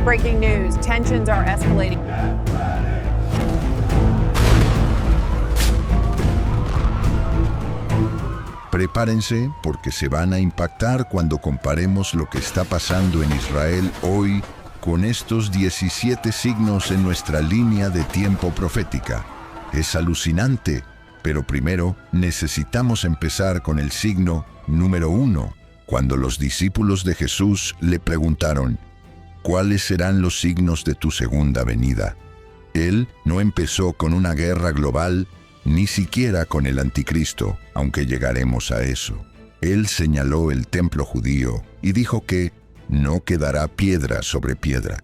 Breaking news, tensions are escalating. Prepárense porque se van a impactar cuando comparemos lo que está pasando en Israel hoy con estos 17 signos en nuestra línea de tiempo profética. Es alucinante, pero primero necesitamos empezar con el signo número 1, cuando los discípulos de Jesús le preguntaron: ¿cuáles serán los signos de tu segunda venida? Él no empezó con una guerra global, ni siquiera con el anticristo, aunque llegaremos a eso. Él señaló el templo judío y dijo que no quedará piedra sobre piedra.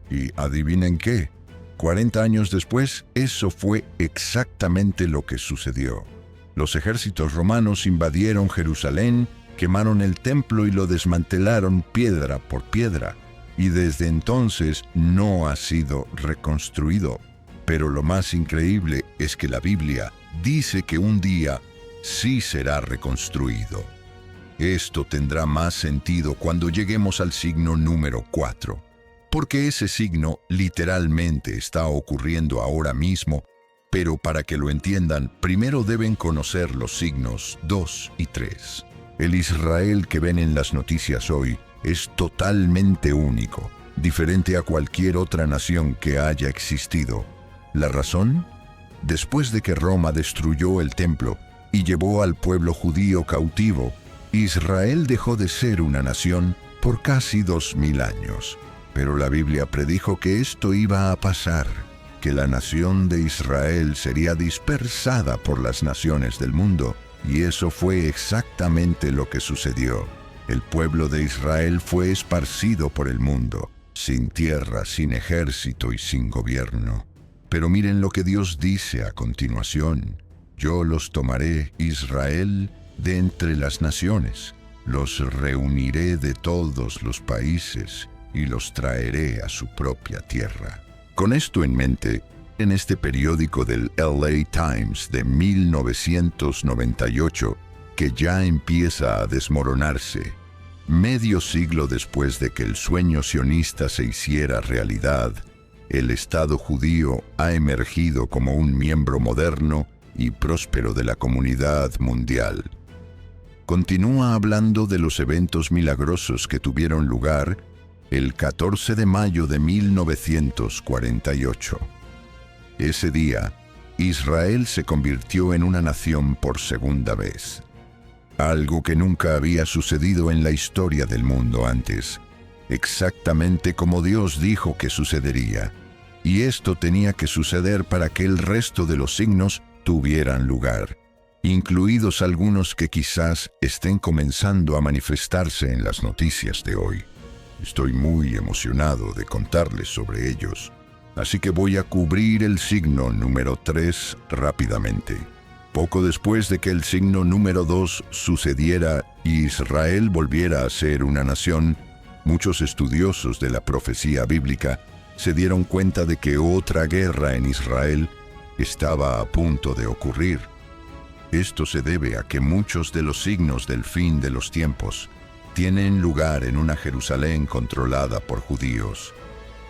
Y adivinen qué, 40 años después, eso fue exactamente lo que sucedió. Los ejércitos romanos invadieron Jerusalén, quemaron el templo y lo desmantelaron piedra por piedra. Y desde entonces no ha sido reconstruido. Pero lo más increíble es que la Biblia dice que un día sí será reconstruido. Esto tendrá más sentido cuando lleguemos al signo número 4, porque ese signo literalmente está ocurriendo ahora mismo, pero para que lo entiendan, primero deben conocer los signos 2 y 3. El Israel que ven en las noticias hoy es totalmente único, diferente a cualquier otra nación que haya existido. ¿La razón? Después de que Roma destruyó el templo y llevó al pueblo judío cautivo, Israel dejó de ser una nación por casi 2000 años. Pero la Biblia predijo que esto iba a pasar, que la nación de Israel sería dispersada por las naciones del mundo, y eso fue exactamente lo que sucedió. El pueblo de Israel fue esparcido por el mundo, sin tierra, sin ejército y sin gobierno. Pero miren lo que Dios dice a continuación: yo los tomaré, Israel, de entre las naciones, los reuniré de todos los países y los traeré a su propia tierra. Con esto en mente, en este periódico del LA Times de 1998, que ya empieza a desmoronarse, medio siglo después de que el sueño sionista se hiciera realidad, el Estado judío ha emergido como un miembro moderno y próspero de la comunidad mundial. Continúa hablando de los eventos milagrosos que tuvieron lugar el 14 de mayo de 1948. Ese día, Israel se convirtió en una nación por segunda vez. Algo que nunca había sucedido en la historia del mundo antes, exactamente como Dios dijo que sucedería. Y esto tenía que suceder para que el resto de los signos tuvieran lugar, incluidos algunos que quizás estén comenzando a manifestarse en las noticias de hoy. Estoy muy emocionado de contarles sobre ellos, así que voy a cubrir el signo número 3 rápidamente. Poco después de que el signo número 2 sucediera y Israel volviera a ser una nación, muchos estudiosos de la profecía bíblica se dieron cuenta de que otra guerra en Israel estaba a punto de ocurrir. Esto se debe a que muchos de los signos del fin de los tiempos tienen lugar en una Jerusalén controlada por judíos.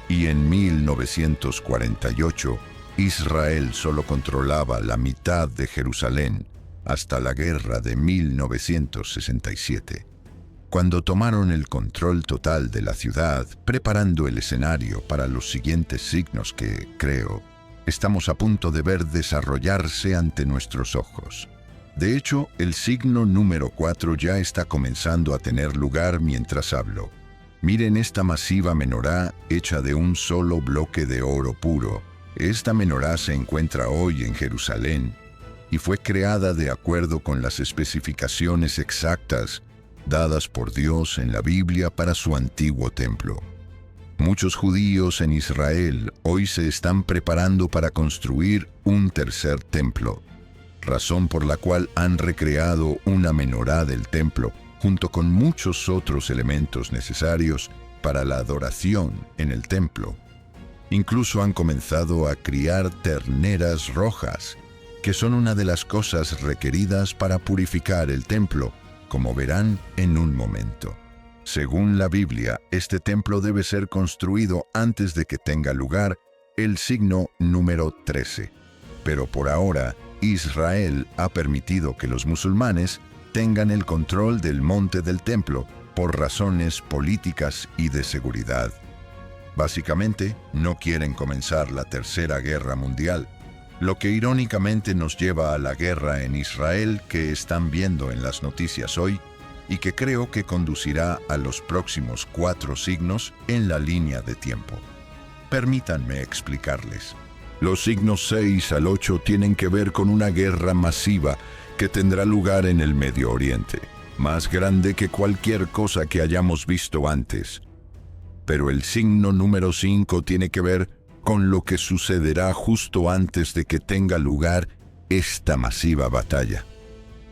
Y en 1948, Israel solo controlaba la mitad de Jerusalén hasta la guerra de 1967, cuando tomaron el control total de la ciudad, preparando el escenario para los siguientes signos que, creo, estamos a punto de ver desarrollarse ante nuestros ojos. De hecho, el signo número 4 ya está comenzando a tener lugar mientras hablo. Miren esta masiva menorá hecha de un solo bloque de oro puro. Esta menorá se encuentra hoy en Jerusalén y fue creada de acuerdo con las especificaciones exactas dadas por Dios en la Biblia para su antiguo templo. Muchos judíos en Israel hoy se están preparando para construir un tercer templo, razón por la cual han recreado una menorá del templo junto con muchos otros elementos necesarios para la adoración en el templo. Incluso han comenzado a criar terneras rojas, que son una de las cosas requeridas para purificar el templo, como verán en un momento. Según la Biblia, este templo debe ser construido antes de que tenga lugar el signo número 13. Pero por ahora, Israel ha permitido que los musulmanes tengan el control del monte del templo por razones políticas y de seguridad. Básicamente, no quieren comenzar la Tercera Guerra Mundial, lo que irónicamente nos lleva a la guerra en Israel que están viendo en las noticias hoy y que creo que conducirá a los próximos 4 signos en la línea de tiempo. Permítanme explicarles. Los signos 6 al 8 tienen que ver con una guerra masiva que tendrá lugar en el Medio Oriente, más grande que cualquier cosa que hayamos visto antes. Pero el signo número 5 tiene que ver con lo que sucederá justo antes de que tenga lugar esta masiva batalla.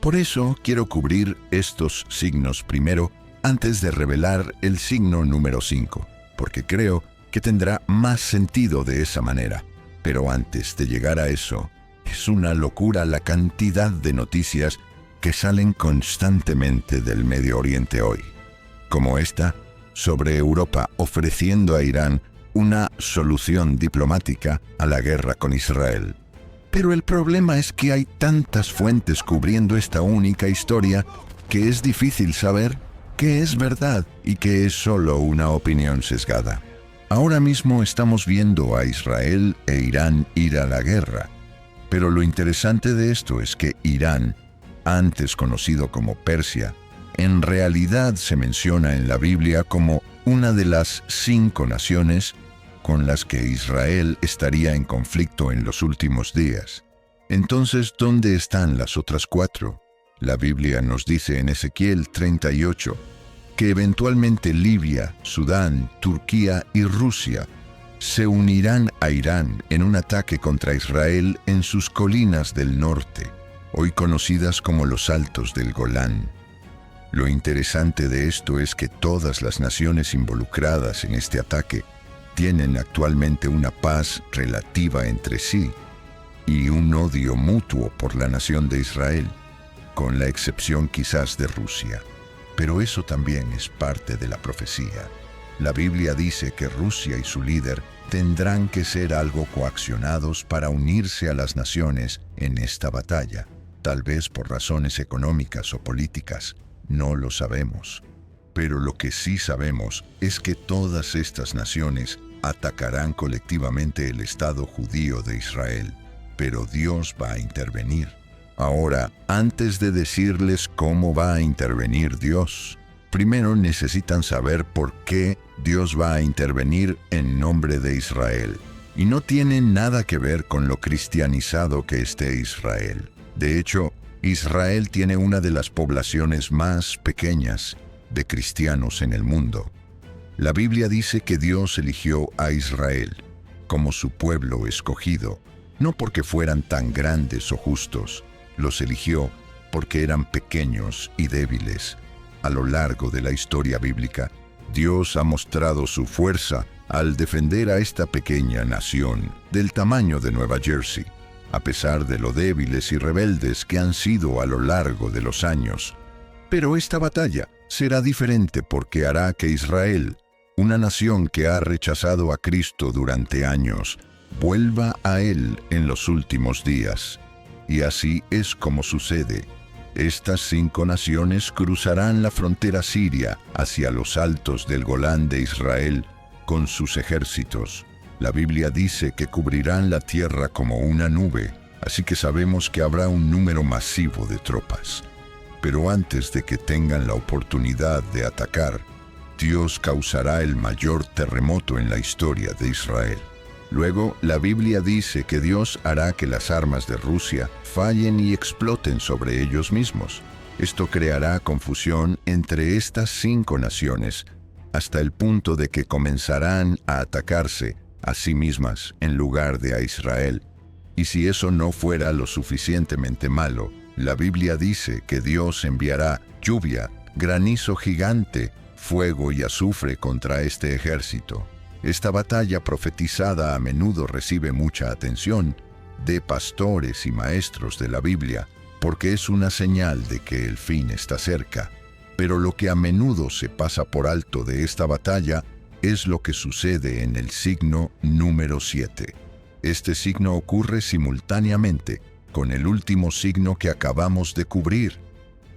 Por eso quiero cubrir estos signos primero antes de revelar el signo número 5, porque creo que tendrá más sentido de esa manera. Pero antes de llegar a eso, es una locura la cantidad de noticias que salen constantemente del Medio Oriente hoy, como esta sobre Europa ofreciendo a Irán una solución diplomática a la guerra con Israel. Pero el problema es que hay tantas fuentes cubriendo esta única historia que es difícil saber qué es verdad y qué es solo una opinión sesgada. Ahora mismo estamos viendo a Israel e Irán ir a la guerra, pero lo interesante de esto es que Irán, antes conocido como Persia, en realidad se menciona en la Biblia como una de las 5 naciones con las que Israel estaría en conflicto en los últimos días. Entonces, ¿dónde están las otras 4? La Biblia nos dice en Ezequiel 38 que eventualmente Libia, Sudán, Turquía y Rusia se unirán a Irán en un ataque contra Israel en sus colinas del norte, hoy conocidas como los Altos del Golán. Lo interesante de esto es que todas las naciones involucradas en este ataque tienen actualmente una paz relativa entre sí y un odio mutuo por la nación de Israel, con la excepción quizás de Rusia. Pero eso también es parte de la profecía. La Biblia dice que Rusia y su líder tendrán que ser algo coaccionados para unirse a las naciones en esta batalla, tal vez por razones económicas o políticas, no lo sabemos. Pero lo que sí sabemos es que todas estas naciones atacarán colectivamente el Estado judío de Israel, pero Dios va a intervenir. Ahora, antes de decirles cómo va a intervenir Dios, primero necesitan saber por qué Dios va a intervenir en nombre de Israel. Y no tiene nada que ver con lo cristianizado que esté Israel. De hecho, Israel tiene una de las poblaciones más pequeñas de cristianos en el mundo. La Biblia dice que Dios eligió a Israel como su pueblo escogido, no porque fueran tan grandes o justos. Los eligió porque eran pequeños y débiles. A lo largo de la historia bíblica, Dios ha mostrado su fuerza al defender a esta pequeña nación del tamaño de Nueva Jersey, a pesar de lo débiles y rebeldes que han sido a lo largo de los años. Pero esta batalla será diferente porque hará que Israel, una nación que ha rechazado a Cristo durante años, vuelva a Él en los últimos días. Y así es como sucede. Estas 5 naciones cruzarán la frontera siria hacia los altos del Golán de Israel con sus ejércitos. La Biblia dice que cubrirán la tierra como una nube, así que sabemos que habrá un número masivo de tropas. Pero antes de que tengan la oportunidad de atacar, Dios causará el mayor terremoto en la historia de Israel. Luego, la Biblia dice que Dios hará que las armas de Rusia fallen y exploten sobre ellos mismos. Esto creará confusión entre estas 5 naciones, hasta el punto de que comenzarán a atacarse a sí mismas en lugar de a Israel. Y si eso no fuera lo suficientemente malo, la Biblia dice que Dios enviará lluvia, granizo gigante, fuego y azufre contra este ejército. Esta batalla profetizada a menudo recibe mucha atención de pastores y maestros de la Biblia, porque es una señal de que el fin está cerca. Pero lo que a menudo se pasa por alto de esta batalla es lo que sucede en el signo número 7. Este signo ocurre simultáneamente con el último signo que acabamos de cubrir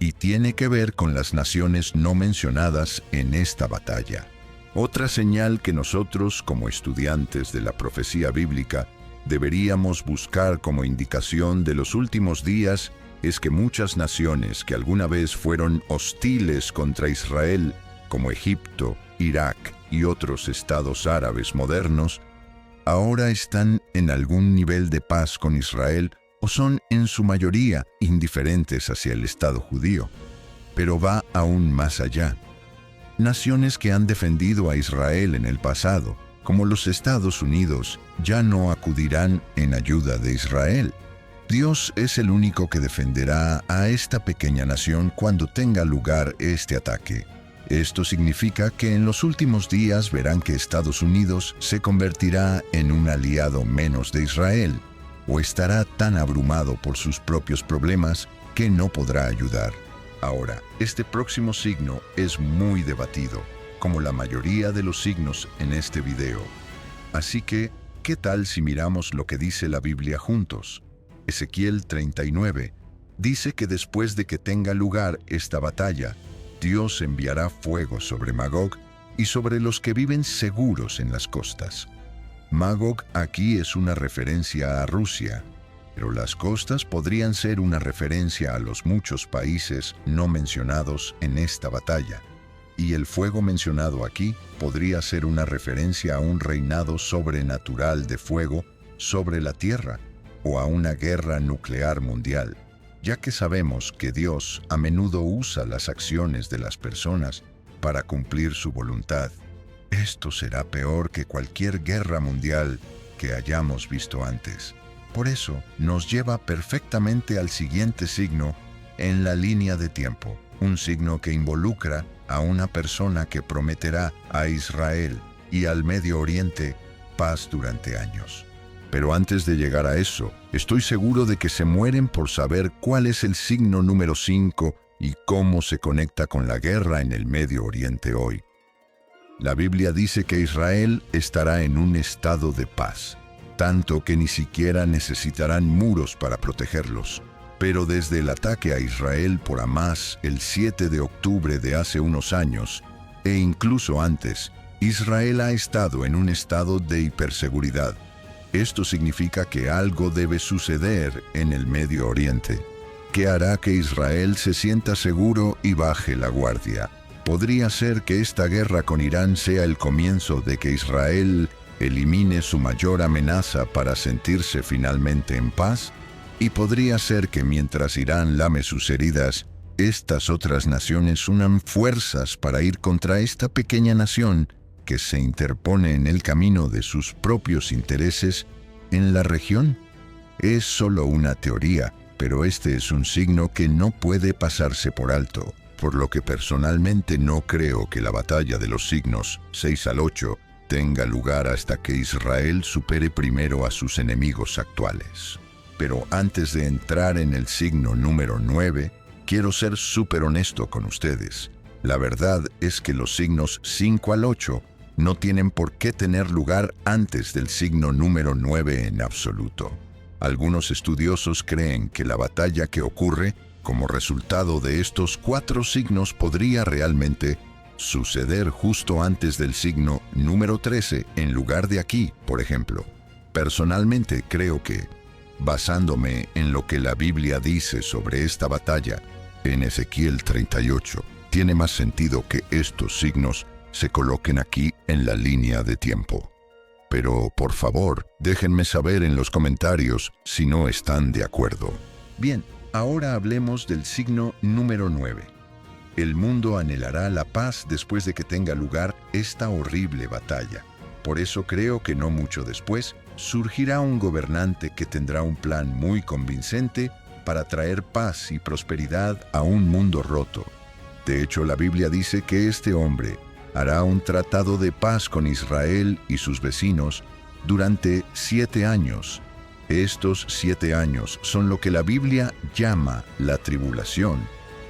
y tiene que ver con las naciones no mencionadas en esta batalla. Otra señal que nosotros, como estudiantes de la profecía bíblica, deberíamos buscar como indicación de los últimos días es que muchas naciones que alguna vez fueron hostiles contra Israel, como Egipto, Irak y otros estados árabes modernos, ahora están en algún nivel de paz con Israel o son en su mayoría indiferentes hacia el Estado judío. Pero va aún más allá. Naciones que han defendido a Israel en el pasado, como los Estados Unidos, ya no acudirán en ayuda de Israel. Dios es el único que defenderá a esta pequeña nación cuando tenga lugar este ataque. Esto significa que en los últimos días verán que Estados Unidos se convertirá en un aliado menos de Israel, o estará tan abrumado por sus propios problemas que no podrá ayudar. Ahora, este próximo signo es muy debatido, como la mayoría de los signos en este video. Así que, ¿qué tal si miramos lo que dice la Biblia juntos? Ezequiel 39 dice que después de que tenga lugar esta batalla, Dios enviará fuego sobre Magog y sobre los que viven seguros en las costas. Magog aquí es una referencia a Rusia, pero las costas podrían ser una referencia a los muchos países no mencionados en esta batalla. Y el fuego mencionado aquí podría ser una referencia a un reinado sobrenatural de fuego sobre la tierra o a una guerra nuclear mundial, ya que sabemos que Dios a menudo usa las acciones de las personas para cumplir su voluntad. Esto será peor que cualquier guerra mundial que hayamos visto antes. Por eso, nos lleva perfectamente al siguiente signo en la línea de tiempo, un signo que involucra a una persona que prometerá a Israel y al Medio Oriente paz durante años. Pero antes de llegar a eso, estoy seguro de que se mueren por saber cuál es el signo número 5 y cómo se conecta con la guerra en el Medio Oriente hoy. La Biblia dice que Israel estará en un estado de paz, tanto que ni siquiera necesitarán muros para protegerlos. Pero desde el ataque a Israel por Hamás el 7 de octubre de hace unos años, e incluso antes, Israel ha estado en un estado de hiperseguridad. Esto significa que algo debe suceder en el Medio Oriente, que hará que Israel se sienta seguro y baje la guardia. Podría ser que esta guerra con Irán sea el comienzo de que Israel elimine su mayor amenaza para sentirse finalmente en paz, y podría ser que mientras Irán lame sus heridas, estas otras naciones unan fuerzas para ir contra esta pequeña nación que se interpone en el camino de sus propios intereses en la región. Es solo una teoría, pero este es un signo que no puede pasarse por alto, por lo que personalmente no creo que la batalla de los signos 6 al 8 tenga lugar hasta que Israel supere primero a sus enemigos actuales. Pero antes de entrar en el signo número 9, quiero ser súper honesto con ustedes. La verdad es que los signos 5 al 8 no tienen por qué tener lugar antes del signo número 9 en absoluto. Algunos estudiosos creen que la batalla que ocurre como resultado de estos 4 signos podría realmente suceder justo antes del signo número 13 en lugar de aquí, por ejemplo. Personalmente creo que, basándome en lo que la Biblia dice sobre esta batalla en Ezequiel 38, tiene más sentido que estos signos se coloquen aquí en la línea de tiempo. Pero, por favor, déjenme saber en los comentarios si no están de acuerdo. Bien, ahora hablemos del signo número 9. El mundo anhelará la paz después de que tenga lugar esta horrible batalla. Por eso creo que no mucho después surgirá un gobernante que tendrá un plan muy convincente para traer paz y prosperidad a un mundo roto. De hecho, la Biblia dice que este hombre hará un tratado de paz con Israel y sus vecinos durante 7 años. Estos 7 años son lo que la Biblia llama la tribulación.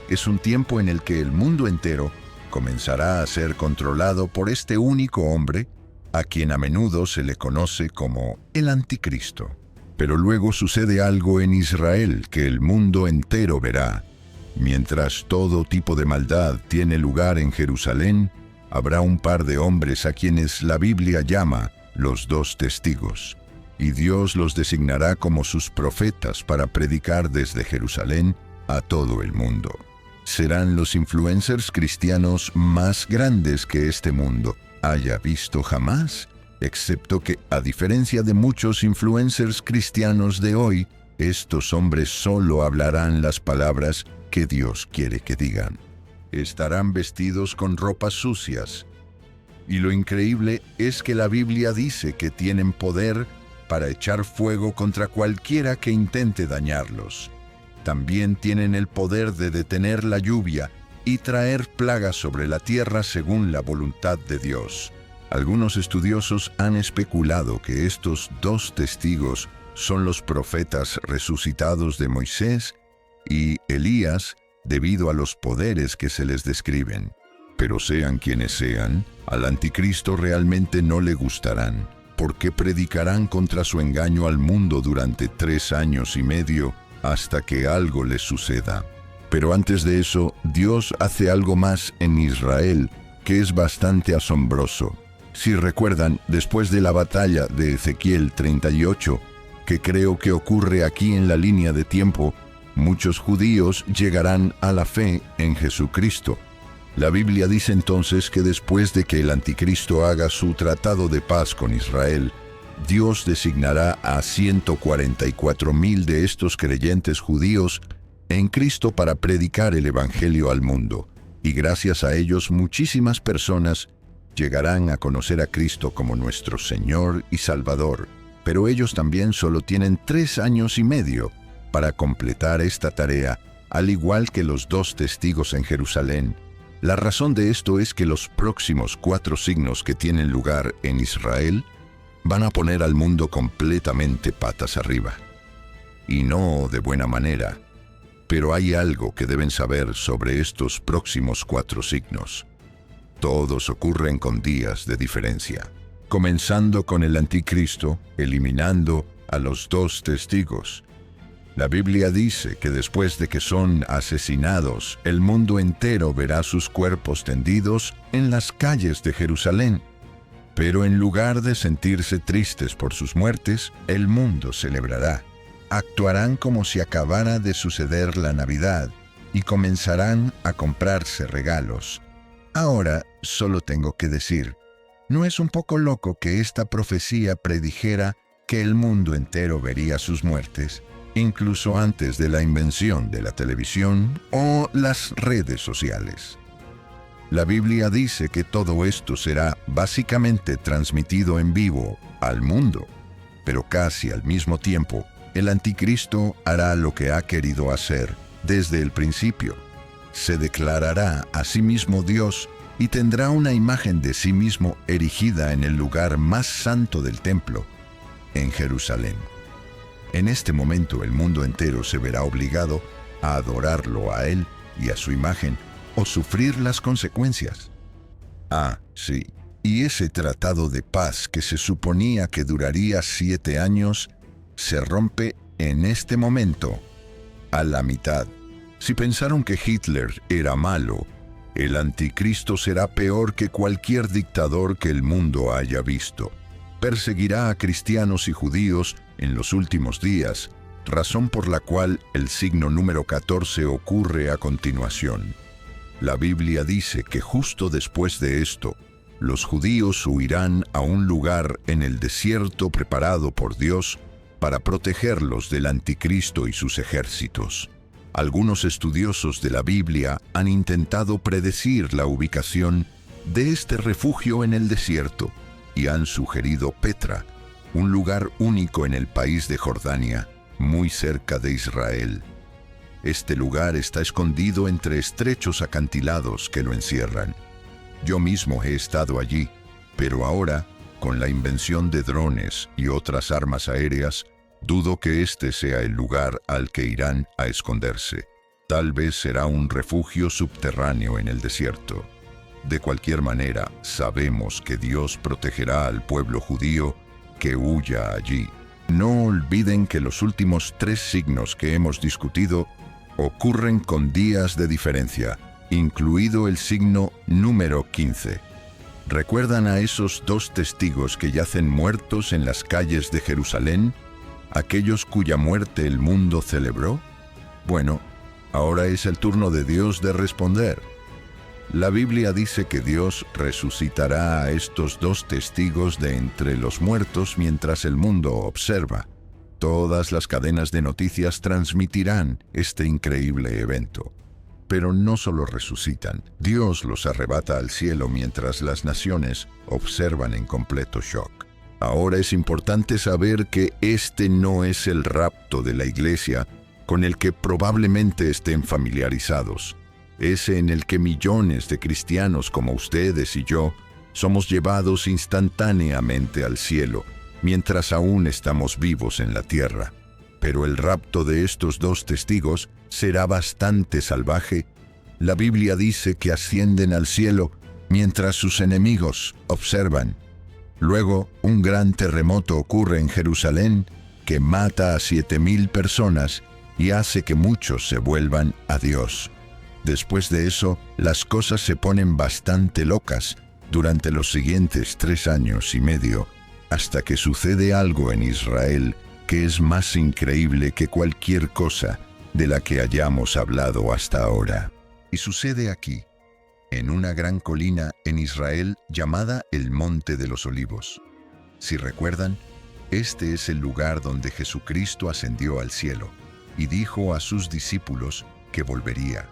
es un tiempo en el que el mundo entero comenzará a ser controlado por este único hombre, a quien a menudo se le conoce como el Anticristo. Pero luego sucede algo en Israel que el mundo entero verá. Mientras todo tipo de maldad tiene lugar en Jerusalén, habrá un par de hombres a quienes la Biblia llama los dos testigos, y Dios los designará como sus profetas para predicar desde Jerusalén a todo el mundo. Serán los influencers cristianos más grandes que este mundo haya visto jamás, excepto que, a diferencia de muchos influencers cristianos de hoy, estos hombres solo hablarán las palabras que Dios quiere que digan. Estarán vestidos con ropas sucias. Y lo increíble es que la Biblia dice que tienen poder para echar fuego contra cualquiera que intente dañarlos. También tienen el poder de detener la lluvia y traer plagas sobre la tierra según la voluntad de Dios. Algunos estudiosos han especulado que estos dos testigos son los profetas resucitados de Moisés y Elías debido a los poderes que se les describen. Pero sean quienes sean, al Anticristo realmente no le gustarán, porque predicarán contra su engaño al mundo durante 3 años y medio hasta que algo les suceda. Pero antes de eso, Dios hace algo más en Israel que es bastante asombroso. Si recuerdan, después de la batalla de Ezequiel 38, que creo que ocurre aquí en la línea de tiempo, muchos judíos llegarán a la fe en Jesucristo. La Biblia dice entonces que después de que el Anticristo haga su tratado de paz con Israel, Dios designará a 144,000 de estos creyentes judíos en Cristo para predicar el Evangelio al mundo, y gracias a ellos muchísimas personas llegarán a conocer a Cristo como nuestro Señor y Salvador, pero ellos también solo tienen 3 años y medio para completar esta tarea, al igual que los dos testigos en Jerusalén. La razón de esto es que los próximos 4 signos que tienen lugar en Israel van a poner al mundo completamente patas arriba. Y no de buena manera. Pero hay algo que deben saber sobre estos próximos 4 signos. Todos ocurren con días de diferencia, comenzando con el Anticristo, eliminando a los 2 testigos. La Biblia dice que después de que son asesinados, el mundo entero verá sus cuerpos tendidos en las calles de Jerusalén. Pero en lugar de sentirse tristes por sus muertes, el mundo celebrará. Actuarán como si acabara de suceder la Navidad y comenzarán a comprarse regalos. Ahora, solo tengo que decir, ¿no es un poco loco que esta profecía predijera que el mundo entero vería sus muertes, incluso antes de la invención de la televisión o las redes sociales? La Biblia dice que todo esto será básicamente transmitido en vivo al mundo, pero casi al mismo tiempo, el Anticristo hará lo que ha querido hacer desde el principio. Se declarará a sí mismo Dios y tendrá una imagen de sí mismo erigida en el lugar más santo del templo, en Jerusalén. En este momento el mundo entero se verá obligado a adorarlo a él y a su imagen o sufrir las consecuencias. Ah, sí, y ese tratado de paz que se suponía que duraría 7 años, se rompe en este momento, a la mitad. Si pensaron que Hitler era malo, el Anticristo será peor que cualquier dictador que el mundo haya visto. Perseguirá a cristianos y judíos en los últimos días, razón por la cual el signo número 14 ocurre a continuación. La Biblia dice que justo después de esto, los judíos huirán a un lugar en el desierto preparado por Dios para protegerlos del Anticristo y sus ejércitos. Algunos estudiosos de la Biblia han intentado predecir la ubicación de este refugio en el desierto y han sugerido Petra, un lugar único en el país de Jordania, muy cerca de Israel. Este lugar está escondido entre estrechos acantilados que lo encierran. Yo mismo he estado allí, pero ahora, con la invención de drones y otras armas aéreas, dudo que este sea el lugar al que irán a esconderse. Tal vez será un refugio subterráneo en el desierto. De cualquier manera, sabemos que Dios protegerá al pueblo judío que huya allí. No olviden que los últimos 3 signos que hemos discutido ocurren con días de diferencia, incluido el signo número 15. ¿Recuerdan a esos 2 testigos que yacen muertos en las calles de Jerusalén? ¿Aquellos cuya muerte el mundo celebró? Bueno, ahora es el turno de Dios de responder. La Biblia dice que Dios resucitará a estos 2 testigos de entre los muertos mientras el mundo observa. Todas las cadenas de noticias transmitirán este increíble evento. Pero no solo resucitan, Dios los arrebata al cielo mientras las naciones observan en completo shock. Ahora es importante saber que este no es el rapto de la iglesia con el que probablemente estén familiarizados. Ese en el que millones de cristianos como ustedes y yo somos llevados instantáneamente al cielo mientras aún estamos vivos en la tierra. Pero el rapto de estos 2 testigos será bastante salvaje. La Biblia dice que ascienden al cielo mientras sus enemigos observan. Luego, un gran terremoto ocurre en Jerusalén que mata a 7,000 personas y hace que muchos se vuelvan a Dios. Después de eso, las cosas se ponen bastante locas durante los siguientes 3 años y medio, hasta que sucede algo en Israel que es más increíble que cualquier cosa de la que hayamos hablado hasta ahora. Y sucede aquí, en una gran colina en Israel llamada el Monte de los Olivos. Si recuerdan, este es el lugar donde Jesucristo ascendió al cielo y dijo a sus discípulos que volvería.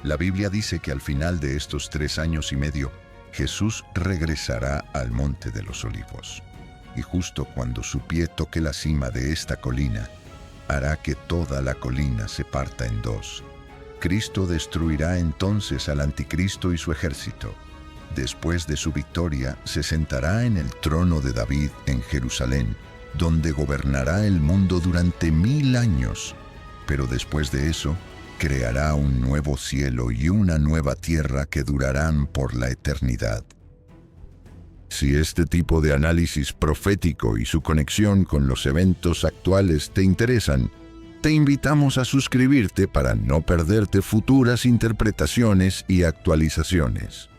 La Biblia dice que al final de estos 3 años y medio, Jesús regresará al Monte de los Olivos. Y justo cuando su pie toque la cima de esta colina, hará que toda la colina se parta en 2. Cristo destruirá entonces al anticristo y su ejército. Después de su victoria, se sentará en el trono de David en Jerusalén, donde gobernará el mundo durante 1000 años. Pero después de eso, creará un nuevo cielo y una nueva tierra que durarán por la eternidad. Si este tipo de análisis profético y su conexión con los eventos actuales te interesan, te invitamos a suscribirte para no perderte futuras interpretaciones y actualizaciones.